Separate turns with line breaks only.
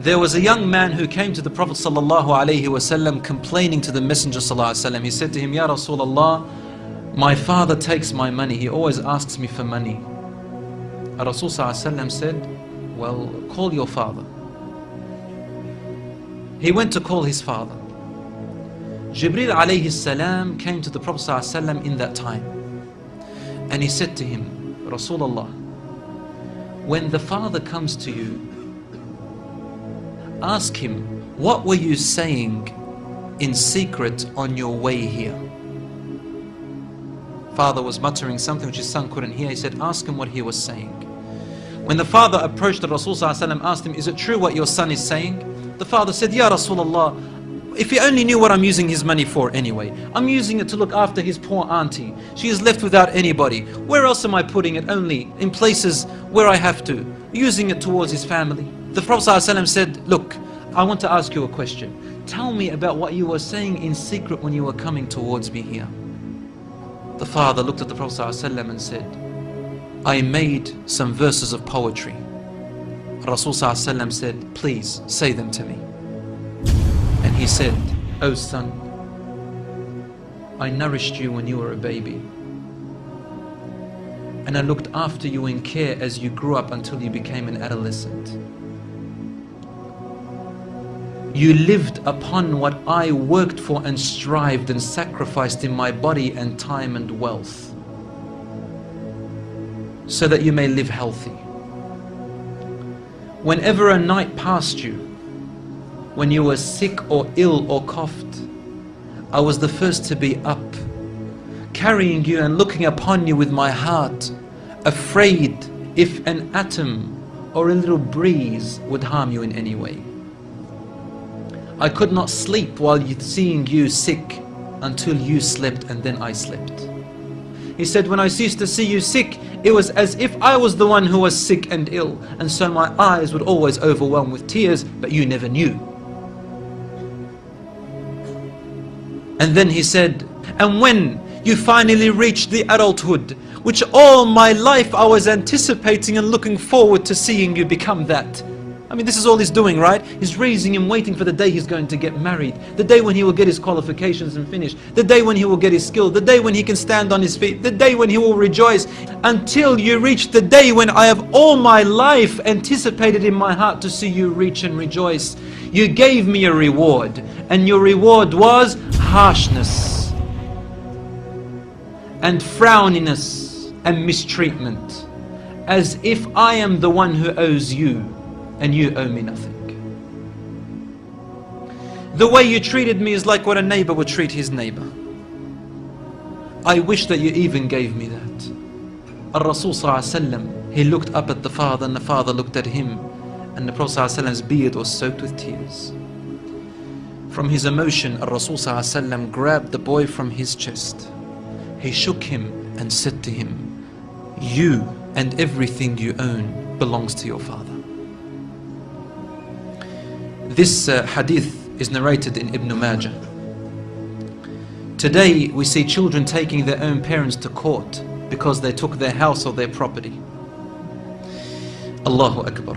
There was a young man who came to the Prophet ﷺ complaining to the Messenger ﷺ. He said to him, Ya Rasulullah, my father takes my money. He always asks me for money. Rasul ﷺ said, well, call your father. He went to call his father. Jibreel alayhi salam came to the Prophet ﷺ in that time. And he said to him, Rasulullah, when the father comes to you, ask him, what were you saying in secret on your way here? Father was muttering something which his son couldn't hear. He said, ask him what he was saying. When the father approached the Rasul ﷺ, asked him, is it true what your son is saying? The father said, Ya Rasulullah, if he only knew what I'm using his money for anyway. I'm using it to look after his poor auntie. She is left without anybody. Where else am I putting it? Only in places where I have to. Using it towards his family. The Prophet ﷺ said, look, I want to ask you a question. Tell me about what you were saying in secret when you were coming towards me here. The father looked at the Prophet ﷺ and said, I made some verses of poetry. Rasul ﷺ said, please say them to me. And he said, oh son, I nourished you when you were a baby. And I looked after you in care as you grew up until you became an adolescent. You lived upon what I worked for and strived and sacrificed in my body and time and wealth, so that you may live healthy. Whenever a night passed you, when you were sick or ill or coughed, I was the first to be up, carrying you and looking upon you with my heart, afraid if an atom or a little breeze would harm you in any way. I could not sleep while seeing you sick until you slept, and then I slept. He said, when I ceased to see you sick, it was as if I was the one who was sick and ill, and so my eyes would always overwhelm with tears, but you never knew. And then he said, and when you finally reached the adulthood, which all my life I was anticipating and looking forward to seeing you become that. I mean, this is all he's doing, right? He's raising him, waiting for the day he's going to get married, the day when he will get his qualifications and finish, the day when he will get his skill, the day when he can stand on his feet, the day when he will rejoice, until you reach the day when I have all my life anticipated in my heart to see you reach and rejoice. You gave me a reward, and your reward was harshness and frowniness and mistreatment, as if I am the one who owes you and you owe me nothing. The way you treated me is like what a neighbor would treat his neighbor. I wish that you even gave me that. Al-Rasul ﷺ, he looked up at the father, and the father looked at him, and the Prophet ﷺ's beard was soaked with tears. From his emotion, Al-Rasul ﷺ grabbed the boy from his chest. He shook him and said to him, you and everything you own belongs to your father. This hadith is narrated in Ibn Majah. Today we see children taking their own parents to court because they took their house or their property. Allahu Akbar.